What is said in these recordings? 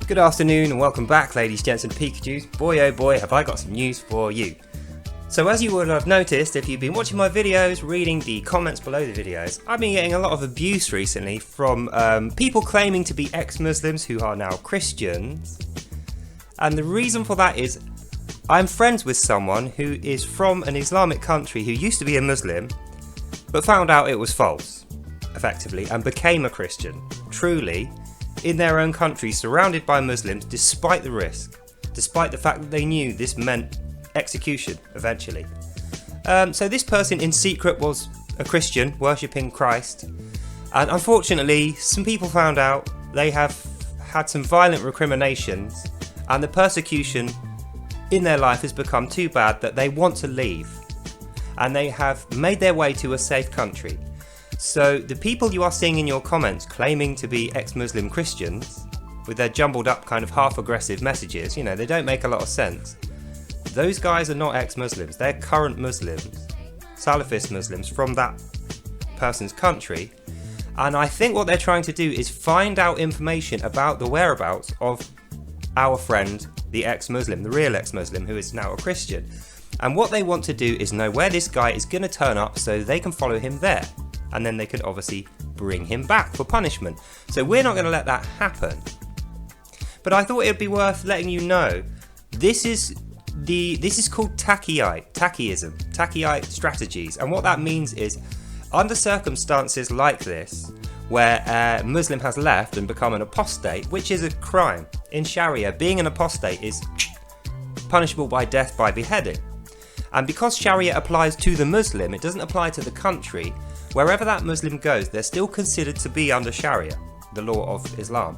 Good afternoon and welcome back, ladies, gents and Pikachus. Boy oh boy, have I got some news for you. So as you would have noticed if you've been watching my videos, reading the comments below the videos, I've been getting a lot of abuse recently from people claiming to be ex-Muslims who are now Christians. And the reason for that is I'm friends with someone who is from an Islamic country who used to be a Muslim but found out it was false, effectively, and became a Christian, truly, in their own country, surrounded by Muslims, despite the risk, despite the fact that they knew this meant execution eventually. So this person in secret was a Christian worshipping Christ, and unfortunately some people found out. They have had some violent recriminations, and the persecution in their life has become too bad that they want to leave, and they have made their way to a safe country. So the people you are seeing in your comments claiming to be ex-Muslim Christians, with their jumbled up kind of half aggressive messages, they don't make a lot of sense. Those guys are not ex-Muslims, they're current Muslims, Salafist Muslims from that person's country. And I think what they're trying to do is find out information about the whereabouts of our friend, the ex-Muslim, the real ex-Muslim who is now a Christian. And what they want to do is know where this guy is going to turn up so they can follow him there. And then they could obviously bring him back for punishment. So we're not going to let that happen. But I thought it would be worth letting you know, this is called Taqiyite strategies. And what that means is, under circumstances like this, where a Muslim has left and become an apostate, which is a crime. In Sharia, being an apostate is punishable by death by beheading. And because Sharia applies to the Muslim, it doesn't apply to the country. Wherever that Muslim goes, they're still considered to be under Sharia, the law of Islam.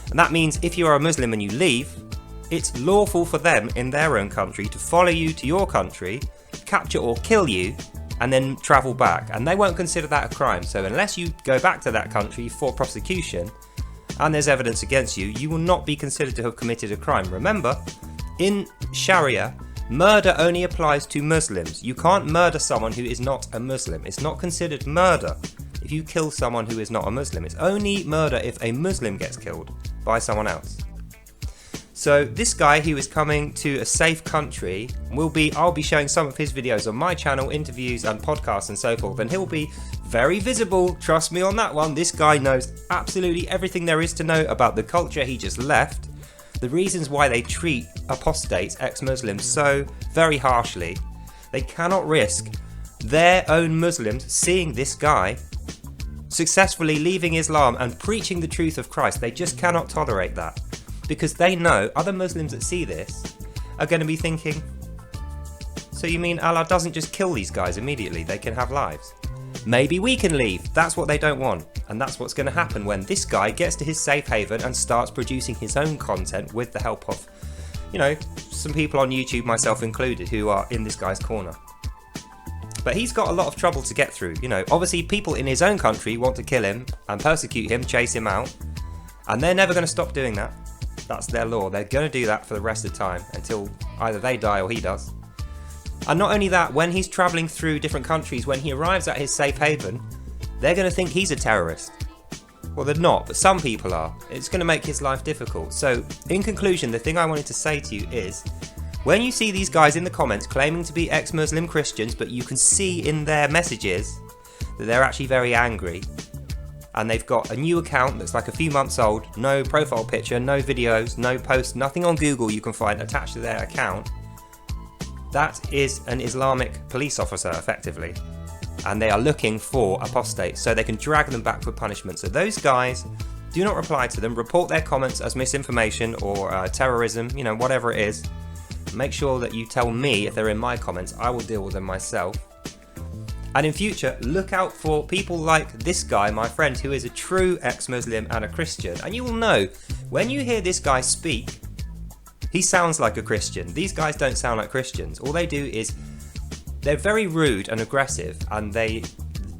And that means if you are a Muslim and you leave, it's lawful for them in their own country to follow you to your country, capture or kill you, and then travel back. And they won't consider that a crime. So unless you go back to that country for prosecution, and there's evidence against you, you will not be considered to have committed a crime. Remember, in Sharia, murder only applies to Muslims. You can't murder someone who is not a Muslim. It's not considered murder if you kill someone who is not a Muslim. It's only murder if a Muslim gets killed by someone else. So this guy who is coming to a safe country I'll be showing some of his videos on my channel, interviews and podcasts and so forth, and he'll be very visible, trust me on that one. This guy knows absolutely everything there is to know about the culture he just left, the reasons why they treat apostates, ex-Muslims, so very harshly. They cannot risk their own Muslims seeing this guy successfully leaving Islam and preaching the truth of Christ. They just cannot tolerate that, because they know other Muslims that see this are going to be thinking, so you mean Allah doesn't just kill these guys immediately, they can have lives? Maybe we can leave. That's what they don't want. And that's what's going to happen when this guy gets to his safe haven and starts producing his own content with the help of, some people on YouTube, myself included, who are in this guy's corner. But he's got a lot of trouble to get through. Obviously people in his own country want to kill him and persecute him, chase him out. And they're never going to stop doing that. That's their law. They're going to do that for the rest of the time until either they die or he does. And not only that, when he's travelling through different countries, when he arrives at his safe haven, they're going to think he's a terrorist. Well, they're not, but some people are. It's going to make his life difficult. So, in conclusion, the thing I wanted to say to you is, when you see these guys in the comments claiming to be ex-Muslim Christians, but you can see in their messages that they're actually very angry, and they've got a new account that's like a few months old, no profile picture, no videos, no posts, nothing on Google you can find attached to their account, that is an Islamic police officer, effectively. And they are looking for apostates so they can drag them back for punishment. So those guys, do not reply to them. Report their comments as misinformation or terrorism, whatever it is. Make sure that you tell me if they're in my comments. I will deal with them myself. And in future, look out for people like this guy, my friend, who is a true ex-Muslim and a Christian. And you will know, when you hear this guy speak, he sounds like a Christian. These guys don't sound like Christians. All they do is, they're very rude and aggressive, and they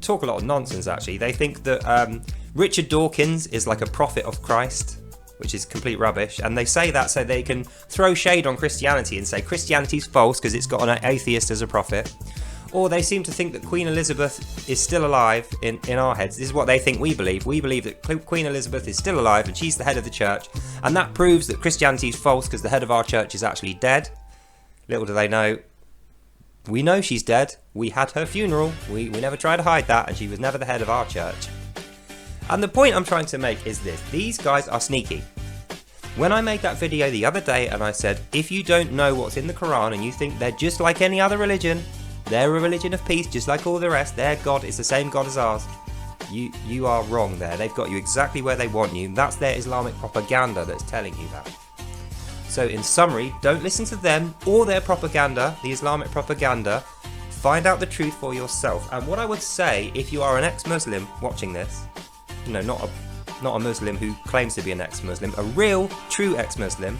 talk a lot of nonsense actually. They think that Richard Dawkins is like a prophet of Christ, which is complete rubbish, and they say that so they can throw shade on Christianity and say Christianity's false because it's got an atheist as a prophet. Or they seem to think that Queen Elizabeth is still alive in our heads. This is what they think we believe. We believe that Queen Elizabeth is still alive and she's the head of the church. And that proves that Christianity is false because the head of our church is actually dead. Little do they know, we know she's dead. We had her funeral. We never tried to hide that, and she was never the head of our church. And the point I'm trying to make is this. These guys are sneaky. When I made that video the other day and I said, if you don't know what's in the Quran and you think they're just like any other religion, they're a religion of peace just like all the rest, their God is the same God as ours, you are wrong there. They've got you exactly where they want you. That's their Islamic propaganda that's telling you that. So in summary, don't listen to them or their propaganda, the Islamic propaganda. Find out the truth for yourself. And what I would say, if you are an ex-Muslim watching this, not a Muslim who claims to be an ex-Muslim, a real, true ex-Muslim,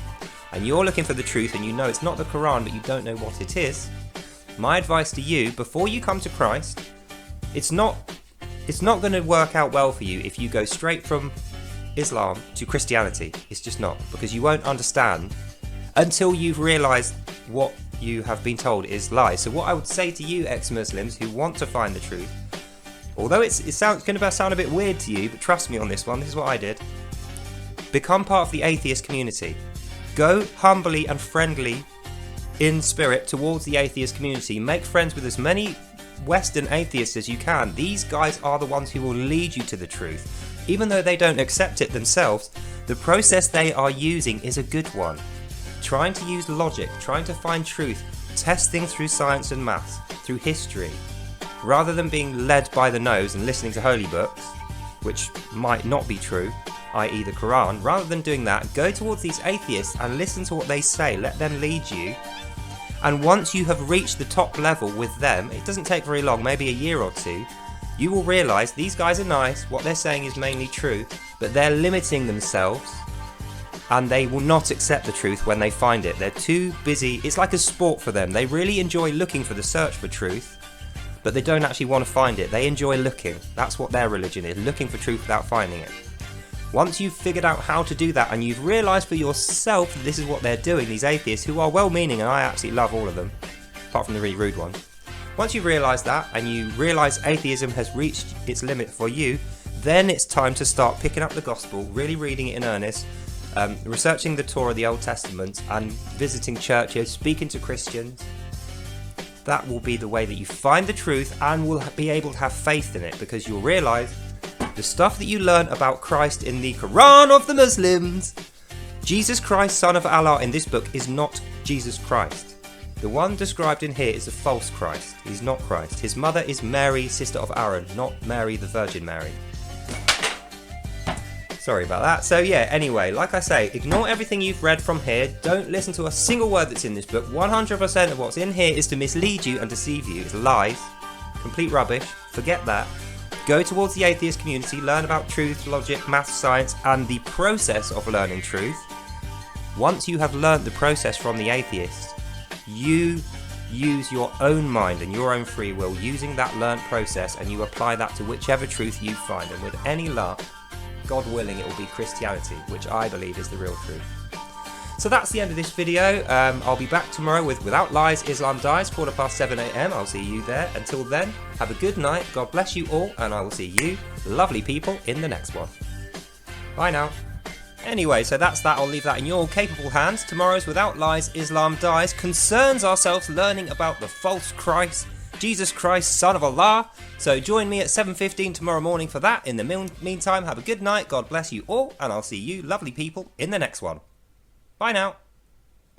and you're looking for the truth and you know it's not the Quran but you don't know what it is, my advice to you, before you come to Christ, it's not going to work out well for you if you go straight from Islam to Christianity. It's just not, because you won't understand until you've realised what you have been told is lies. So what I would say to you ex-Muslims who want to find the truth, although it's going to sound a bit weird to you, but trust me on this one, this is what I did. Become part of the atheist community. Go humbly and friendly in spirit towards the atheist community. Make friends with as many Western atheists as you can. These guys are the ones who will lead you to the truth. Even though they don't accept it themselves, the process they are using is a good one. Trying to use logic, trying to find truth, testing through science and maths, through history, rather than being led by the nose and listening to holy books, which might not be true, i.e. the Quran. Rather than doing that, go towards these atheists and listen to what they say, let them lead you. And once you have reached the top level with them, it doesn't take very long, maybe a year or two, you will realise these guys are nice, what they're saying is mainly true, but they're limiting themselves and they will not accept the truth when they find it. They're too busy. It's like a sport for them. They really enjoy looking for the search for truth, but they don't actually want to find it. They enjoy looking. That's what their religion is, looking for truth without finding it. Once you've figured out how to do that and you've realised for yourself that this is what they're doing, these atheists who are well-meaning, and I absolutely love all of them, apart from the really rude ones. Once you've realised that and you realise atheism has reached its limit for you, then it's time to start picking up the gospel, really reading it in earnest, researching the Torah, the Old Testament, and visiting churches, speaking to Christians. That will be the way that you find the truth and will be able to have faith in it, because you'll realise the stuff that you learn about Christ in the Quran of the Muslims, Jesus Christ, Son of Allah, in this book is not Jesus Christ. The one described in here is a false Christ. He's not Christ. His mother is Mary, sister of Aaron, not Mary the Virgin Mary. Sorry about that. So yeah, anyway, like I say, ignore everything you've read from here. Don't listen to a single word that's in this book. 100% of what's in here is to mislead you and deceive you. It's lies. Complete rubbish. Forget that. Go towards the atheist community, learn about truth, logic, maths, science, and the process of learning truth. Once you have learnt the process from the atheists, you use your own mind and your own free will using that learnt process, and you apply that to whichever truth you find, and with any luck, God willing, it will be Christianity, which I believe is the real truth. So that's the end of this video. I'll be back tomorrow with Without Lies Islam Dies, 7:15 AM. I'll see you there. Until then, have a good night, God bless you all, and I will see you, lovely people, in the next one. Bye now. Anyway, so that's that. I'll leave that in your capable hands. Tomorrow's Without Lies Islam Dies concerns ourselves learning about the false Christ, Jesus Christ, Son of Allah. So join me at 7:15 tomorrow morning for that. In the meantime, have a good night, God bless you all, and I'll see you, lovely people, in the next one. Bye now.